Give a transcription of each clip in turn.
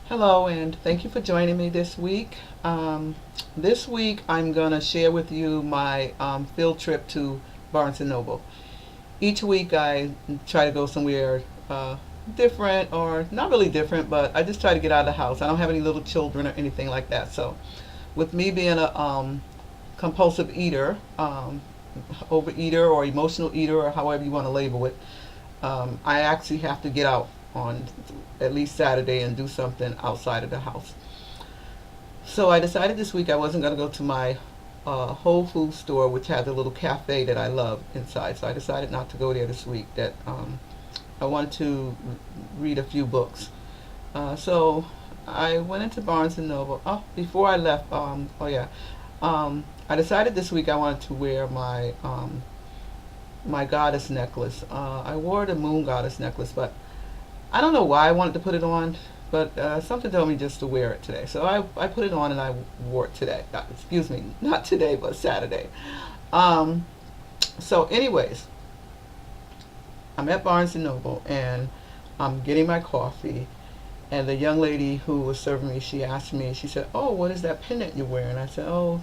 Hello, and thank you for joining me this week. This week, I'm going to share with you my field trip to Barnes& and Noble. Each week, I try to go somewhere different, or not really different, but I just try to get out of the house. I don't have any little children or anything like that. So, with me being a compulsive eater, overeater, or emotional eater, or however you want to label it, I actually have to get out on at least Saturday and do something outside of the house. So I decided this week I wasn't going to go to my Whole Foods store, which has a little cafe that I love inside. So I decided not to go there this week. That I wanted to read a few books. So I went into Barnes and Noble. Oh, before I left, I decided this week I wanted to wear my goddess necklace. I wore the moon goddess necklace, but I don't know why I wanted to put it on, but something told me just to wear it today. So I put it on and I wore it today. Excuse me, not today, but Saturday. Um, so, anyways, I'm at Barnes and Noble and I'm getting my coffee. And the young lady who was serving me, she asked me, she said, "Oh, what is that pendant you're wearing?" I said, "Oh,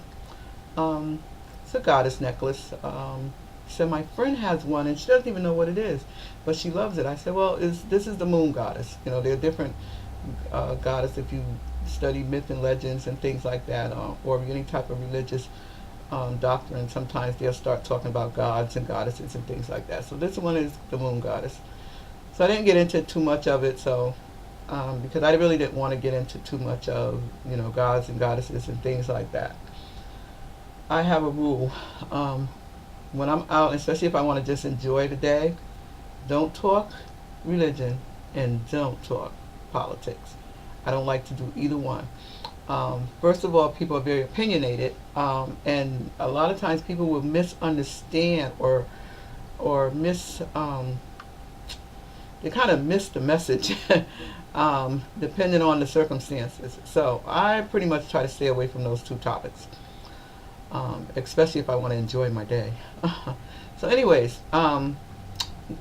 um, it's a goddess necklace." She said, "My friend has one and she doesn't even know what it is, but she loves it." I said, "Well, this is the moon goddess. You know, there are different goddess if you study myth and legends and things like that, or any type of religious doctrine. Sometimes they'll start talking about gods and goddesses and things like that. So this one is the moon goddess." So I didn't get into too much of it, so because I really didn't want to get into too much of gods and goddesses and things like that. I have a rule. When I'm out, especially if I want to just enjoy the day, don't talk religion and don't talk politics. I don't like to do either one. First of all, people are very opinionated, and a lot of times people will misunderstand or they kind of miss the message, depending on the circumstances. So I pretty much try to stay away from those two topics, especially if I want to enjoy my day. So, anyways,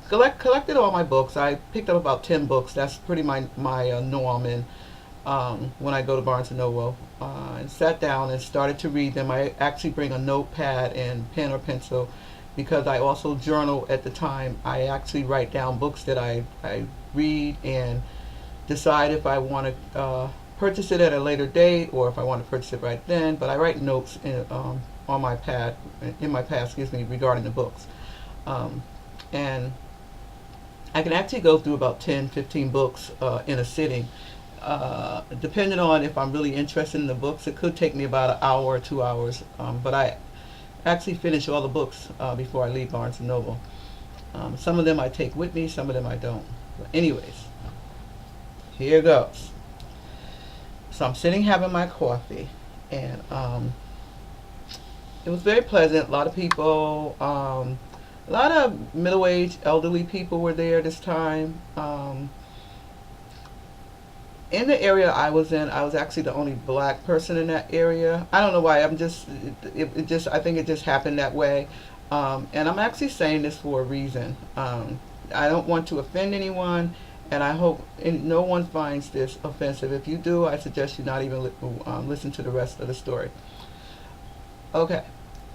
collected all my books. I picked up about 10 books. That's pretty my norm. And when I go to Barnes and Noble, and sat down and started to read them. I actually bring a notepad and pen or pencil because I also journal at the time. I actually write down books that I read and decide if I want to purchase it at a later date or if I want to purchase it right then. But I write notes on my pad, in my pad, excuse me, regarding the books. And I can actually go through about 10, 15 books in a sitting. Depending on if I'm really interested in the books, it could take me about an hour or 2 hours. But I actually finish all the books before I leave Barnes and Noble. Some of them I take with me, some of them I don't. But anyways, here goes. So I'm sitting having my coffee, and it was very pleasant. A lot of people, a lot of middle-aged, elderly people were there this time. In the area I was in, I was actually the only black person in that area. I don't know why. It just, I think it just happened that way. And I'm actually saying this for a reason. I don't want to offend anyone, and I hope no one finds this offensive. If you do, I suggest you not even listen to the rest of the story. Okay,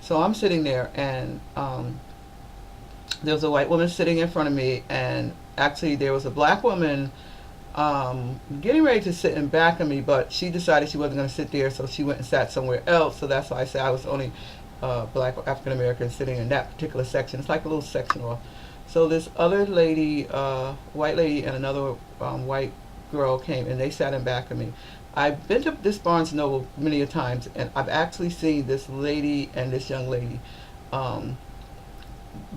so I'm sitting there, and there was a white woman sitting in front of me, and actually there was a black woman getting ready to sit in back of me, but she decided she wasn't going to sit there, so she went and sat somewhere else. So that's why I say I was the only black African American sitting in that particular section. It's like a little section off. So this other lady, white lady, and another white girl came, and they sat in back of me. I've been to this Barnes Noble many a times, and I've actually seen this lady and this young lady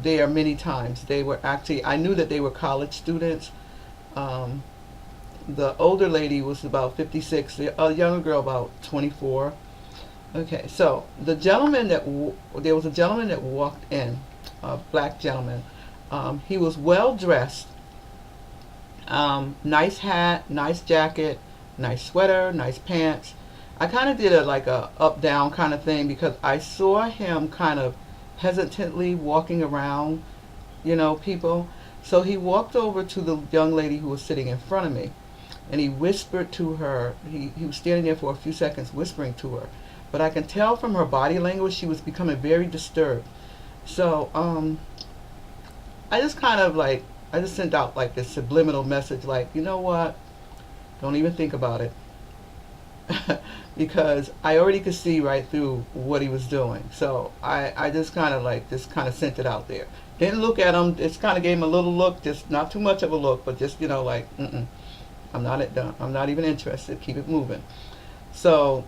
there many times. They were actually, I knew that they were college students. Um, the older lady was about 56, the younger girl about 24. Okay, so there was a gentleman that walked in, a black gentleman. He was well dressed, nice hat, nice jacket, nice sweater, nice pants. I kind of did like a up down kind of thing because I saw him kind of hesitantly walking around, people. So he walked over to the young lady who was sitting in front of me. and he whispered to her. He was standing there for a few seconds whispering to her. But I can tell from her body language she was becoming very disturbed. So I just kind of like, I just sent out like this subliminal message like, you know what? Don't even think about it. Because I already could see right through what he was doing. So I just kind of like, just kind of sent it out there. Didn't look at him, just kind of gave him a little look, just not too much of a look, but just, you know, like, I'm not even interested, keep it moving. So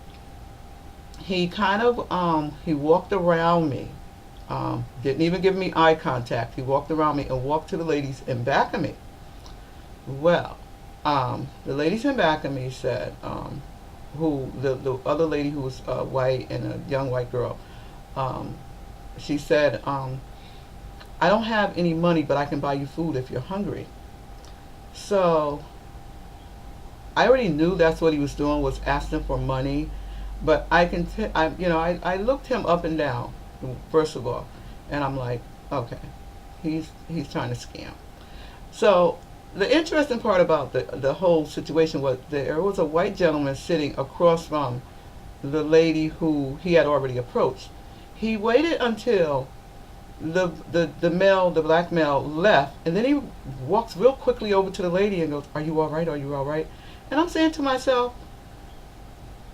he kind of, he walked around me, didn't even give me eye contact. He walked around me and walked to the ladies in back of me. Well, the ladies in back of me said, the other lady who was white and a young white girl, she said, I don't have any money, but I can buy you food if you're hungry. So I already knew that's what he was doing, was asking for money. But I looked him up and down, first of all, and I'm like, okay, he's trying to scam. So the interesting part about the whole situation was there was a white gentleman sitting across from the lady who he had already approached. He waited until the black male left, and then he walks real quickly over to the lady and goes, "Are you all right? Are you all right?" And I'm saying to myself,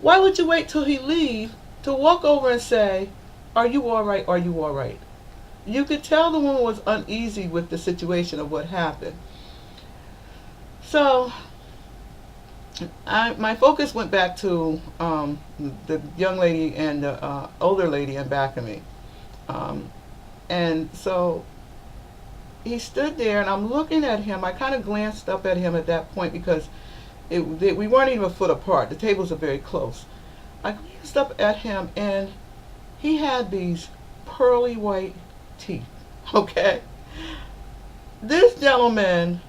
why would you wait till he leave to walk over and say, "Are you all right? Are you all right?" You could tell the woman was uneasy with the situation of what happened. So my focus went back to the young lady and the older lady in back of me. And so he stood there, and I'm looking at him. I kind of glanced up at him at that point because we weren't even a foot apart. The tables are very close. I glanced up at him, and he had these pearly white teeth. Okay? This gentleman,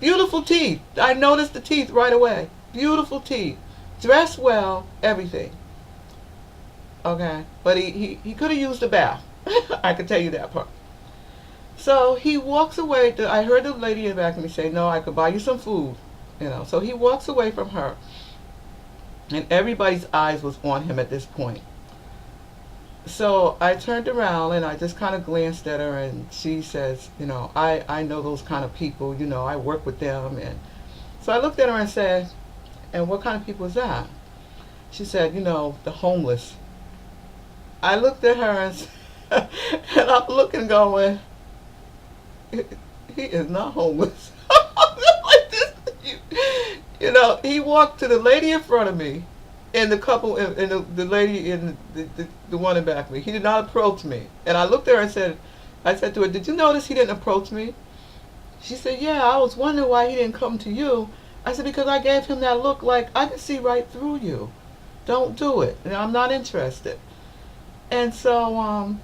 beautiful teeth. I noticed the teeth right away. Beautiful teeth. Dressed well, everything. Okay? But he could have used a bath. I can tell you that part. So he walks away. I heard the lady in the back of me say, "No, I could buy you some food." So he walks away from her, and everybody's eyes was on him at this point. So I turned around and I just kind of glanced at her, and she says, I know those kind of people, I work with them. And so I looked at her and said, "And what kind of people is that?" She said, "The homeless." I looked at her and and I'm looking going, he is not homeless. Like this, he walked to the lady in front of me, and the couple, and the lady in the one in back of me. He did not approach me, and I looked at her and I said to her, "Did you notice he didn't approach me?" She said, "Yeah, I was wondering why he didn't come to you." I said, "Because I gave him that look like I can see right through you. Don't do it. I'm not interested." And so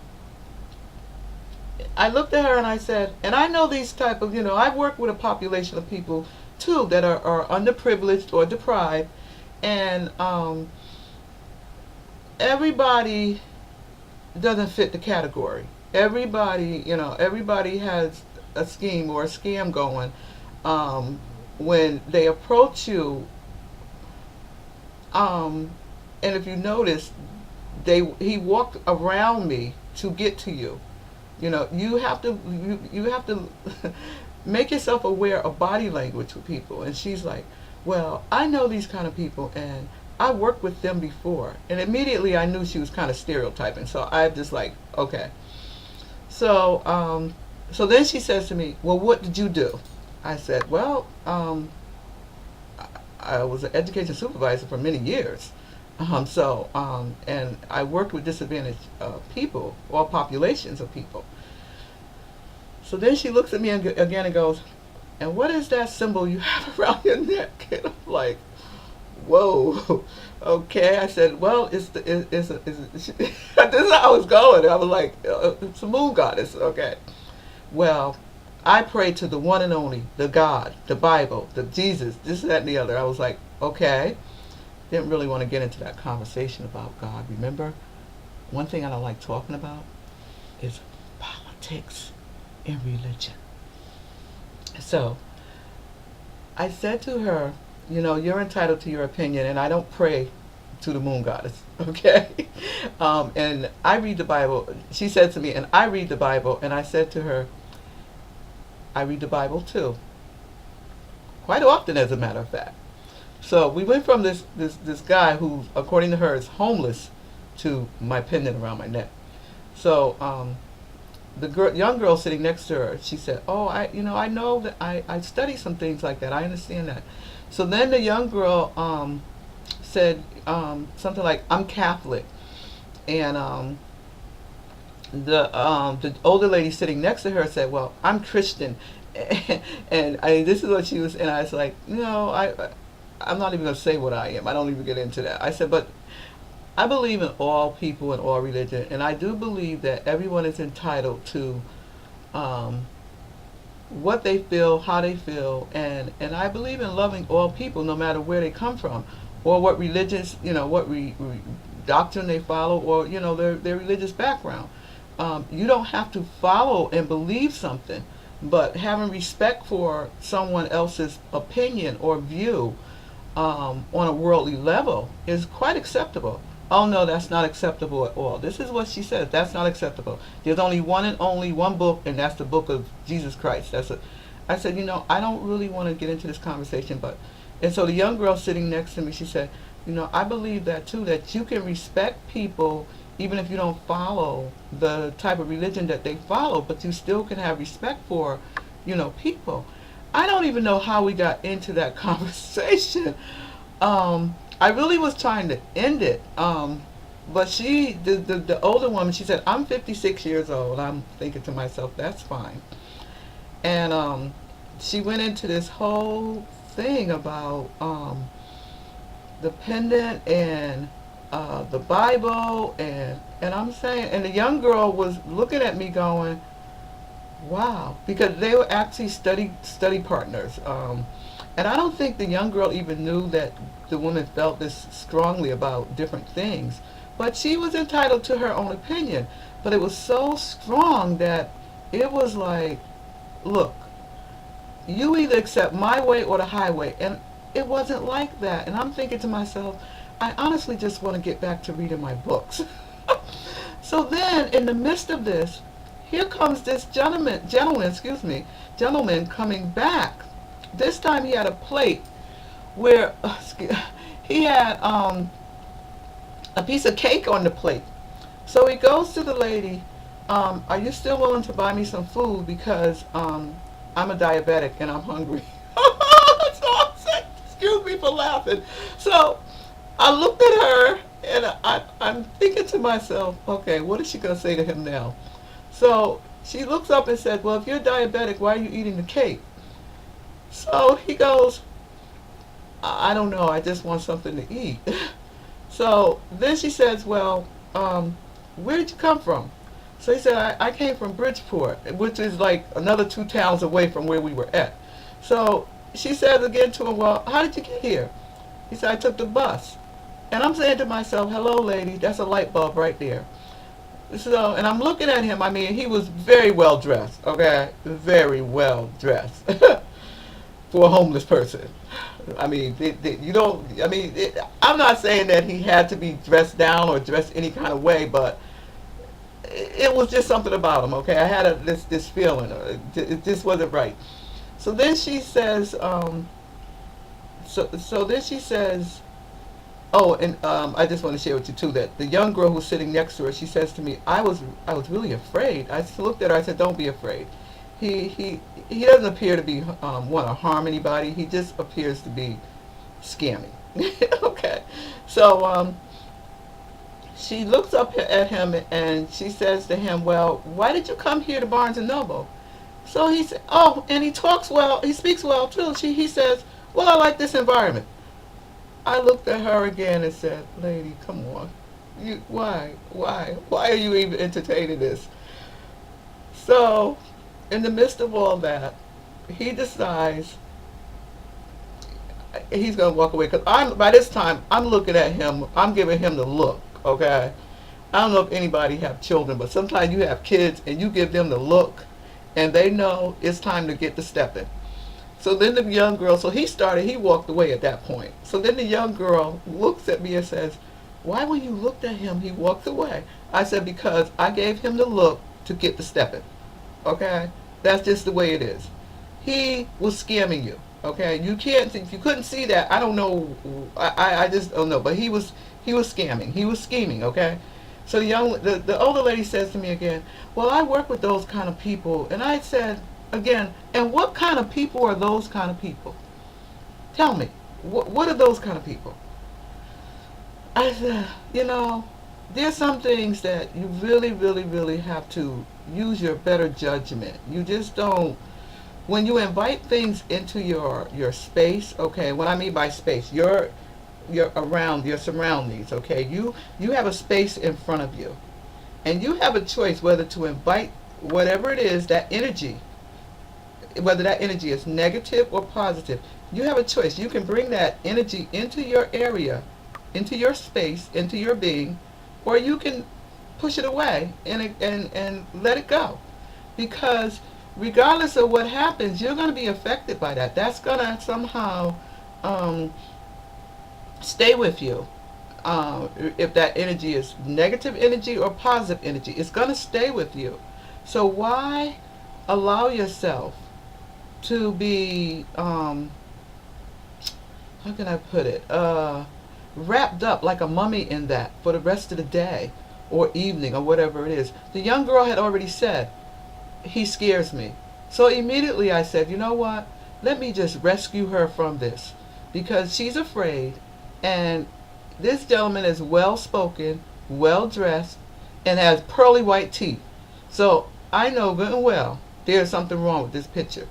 I looked at her and I said, and I know these type of, I've worked with a population of people too that are underprivileged or deprived, and everybody doesn't fit the category. Everybody has a scheme or a scam going. When they approach you, and if you notice, he walked around me to get to you. You have to make yourself aware of body language with people. And she's like, "Well, I know these kind of people, and I worked with them before." And immediately I knew she was kind of stereotyping. So I just like, okay. So so then she says to me, "Well, what did you do?" I said, "Well, I was an education supervisor for many years. And I worked with disadvantaged people, or populations of people." So then she looks at me again and goes, "And what is that symbol you have around your neck?" And I'm like, whoa, okay. I said, "Well, this is how I was going." I was like, "It's a moon goddess." Okay. "Well, I pray to the one and only, the God, the Bible, the Jesus, this, that, and the other." I was like, okay. Didn't really want to get into that conversation about God. Remember, one thing I don't like talking about is politics and religion. So I said to her, you know, you're entitled to your opinion, and I don't pray to the moon goddess, okay? And I read the Bible. She said to me, and I read the Bible, and I said to her, I read the Bible too, quite often, as a matter of fact. So we went from this guy who, according to her, is homeless, to my pendant around my neck. So the young girl sitting next to her, she said, "Oh, I know that I study some things like that. I understand that." So then the young girl said something like, "I'm Catholic," and the older lady sitting next to her said, "Well, I'm Christian," and this is what she was, and I was like, "No, I'm not even going to say what I am. I don't even get into that." I said, "But I believe in all people and all religion, and I do believe that everyone is entitled to um, what they feel, how they feel, and I believe in loving all people, no matter where they come from, or what religious, what doctrine they follow, or their religious background. You don't have to follow and believe something, but having respect for someone else's opinion or view on a worldly level is quite acceptable." "Oh no, that's not acceptable at all." This is what she says. That's not acceptable. There's only one and only one book, and that's the book of Jesus Christ. I said, I don't really want to get into this conversation, and so the young girl sitting next to me, she said, "I believe that too, that you can respect people even if you don't follow the type of religion that they follow, but you still can have respect for, people." I don't even know how we got into that conversation. I really was trying to end it. But the older woman, she said, "I'm 56 years old." I'm thinking to myself, that's fine. And she went into this whole thing about the pendant and the Bible, and I'm saying, and the young girl was looking at me going, wow, because they were actually study partners. And I don't think the young girl even knew that the woman felt this strongly about different things. But she was entitled to her own opinion. But it was so strong that it was like, look, you either accept my way or the highway. And it wasn't like that. And I'm thinking to myself, I honestly just want to get back to reading my books. So then, in the midst of this, here comes this gentleman coming back. This time he had a plate where he had a piece of cake on the plate. So he goes to the lady, "Are you still willing to buy me some food, because I'm a diabetic and I'm hungry?" So I said, excuse me for laughing. So I looked at her, and I'm thinking to myself, okay, what is she going to say to him now? So she looks up and said, "Well, if you're diabetic, why are you eating the cake?" So he goes, "I don't know, I just want something to eat." So then she says, "Well, where did you come from?" So he said, I came from Bridgeport, which is like another 2 towns away from where we were at. So she says again to him, "Well, how did you get here?" He said, "I took the bus." And I'm saying to myself, hello, lady, that's a light bulb right there. So, and I'm looking at him. I mean, he was very well dressed, okay? Very well dressed for a homeless person. I mean, you don't, I mean, I'm not saying that he had to be dressed down or dressed any kind of way, but it was just something about him, okay? I had this feeling. It just wasn't right. So then she says, so then she says, oh, and I just want to share with you too that the young girl who's sitting next to her, she says to me, I was really afraid. I looked at her. I said, "Don't be afraid. He doesn't appear to be want to harm anybody. He just appears to be scamming." Okay, so she looks up at him and she says to him, "Well, why did you come here to Barnes and Noble?" So he said, "Oh, and he talks well. He speaks well too." He says, "Well, I like this environment." I looked at her again and said, "Lady, come on. Why are you even entertaining this?" So, in the midst of all that, he decides he's going to walk away. Because by this time, I'm looking at him. I'm giving him the look, okay? I don't know if anybody have children, but sometimes you have kids and you give them the look, and they know it's time to get to stepping. So then the young girl, so he walked away at that point. So then the young girl looks at me and says, why when you looked at him, he walked away? I said, because I gave him the look to get the stepping. Okay? That's just the way it is. He was scamming you. Okay? You can't, if you couldn't see that, I don't know, I just don't know. But he was scamming. He was scheming, okay? So the older lady says to me again, well, I work with those kind of people. And I said, again, and what kind of people are those kind of people? Tell me, what are those kind of people? I said, there's some things that you really, really, really have to use your better judgment. You just don't, when you invite things into your space, okay, what I mean by space, you're around your surroundings, okay, you have a space in front of you, and you have a choice whether to invite whatever it is, that energy, whether that energy is negative or positive. You have a choice. You can bring that energy into your area, into your space, into your being, or you can push it away and let it go. Because regardless of what happens, you're going to be affected by that. That's going to somehow stay with you. If that energy is negative energy or positive energy, it's going to stay with you. So why allow yourself to be, how can I put it, wrapped up like a mummy in that for the rest of the day or evening or whatever it is? The young girl had already said, he scares me. So immediately I said, you know what, let me just rescue her from this, because she's afraid, and this gentleman is well spoken, well dressed, and has pearly white teeth. So I know good and well there's something wrong with this picture.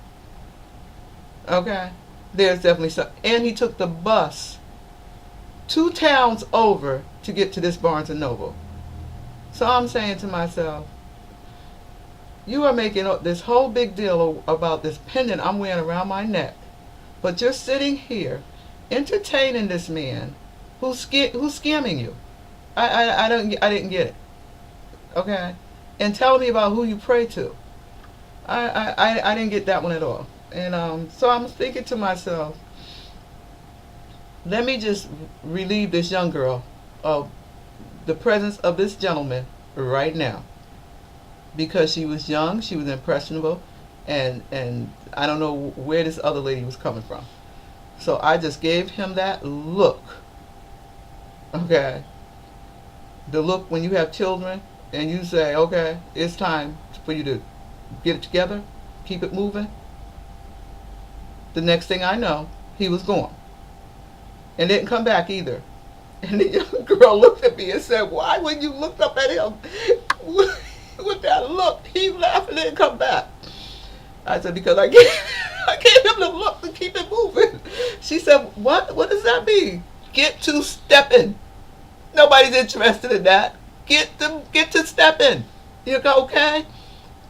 Okay? There's definitely something. And he took the bus 2 towns over to get to this Barnes & Noble. So I'm saying to myself, you are making this whole big deal about this pendant I'm wearing around my neck, but you're sitting here entertaining this man who's scamming you. I didn't get it. Okay? And telling me about who you pray to. I didn't get that one at all. And so I'm thinking to myself, let me just relieve this young girl of the presence of this gentleman right now. Because she was young, she was impressionable, and I don't know where this other lady was coming from. So I just gave him that look. Okay? The look when you have children and you say, okay, it's time for you to get it together, keep it moving. The next thing I know, he was gone. And didn't come back either. And the young girl looked at me and said, why when you looked up at him with that look, he laughed and didn't come back? I said, because I gave him the look to keep it moving. She said, what? What does that mean? Get to stepping. Nobody's interested in that. Get to stepping. You go, okay?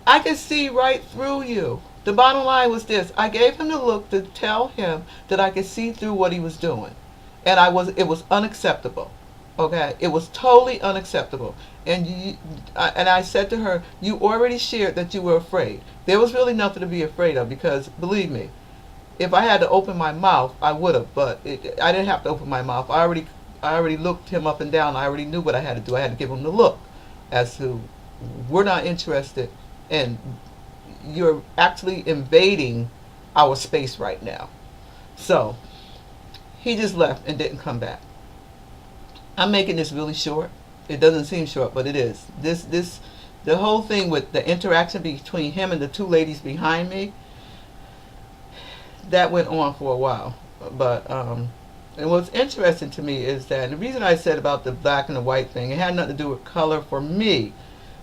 I can see right through you. The bottom line was this. I gave him the look to tell him that I could see through what he was doing. And it was unacceptable. Okay? It was totally unacceptable. And I said to her, you already shared that you were afraid. There was really nothing to be afraid of, because believe me, if I had to open my mouth, I would have, but I didn't have to open my mouth. I already looked him up and down. I already knew what I had to do. I had to give him the look as to, we're not interested, and you're actually invading our space right now. So he just left and didn't come back. I'm making this really short. It doesn't seem short, but it is. The whole thing with the interaction between him and the 2 ladies behind me, that went on for a while. But and what's interesting to me is that, and the reason I said about the black and the white thing, it had nothing to do with color for me,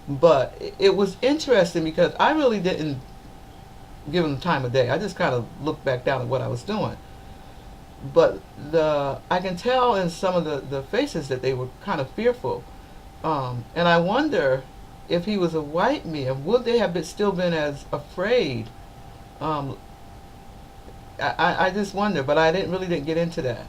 but it was interesting because I really didn't give him the time of day. I just kind of looked back down at what I was doing. But I can tell in some of the faces that they were kind of fearful. And I wonder if he was a white man, would they have still been as afraid? I just wonder, but I really didn't get into that.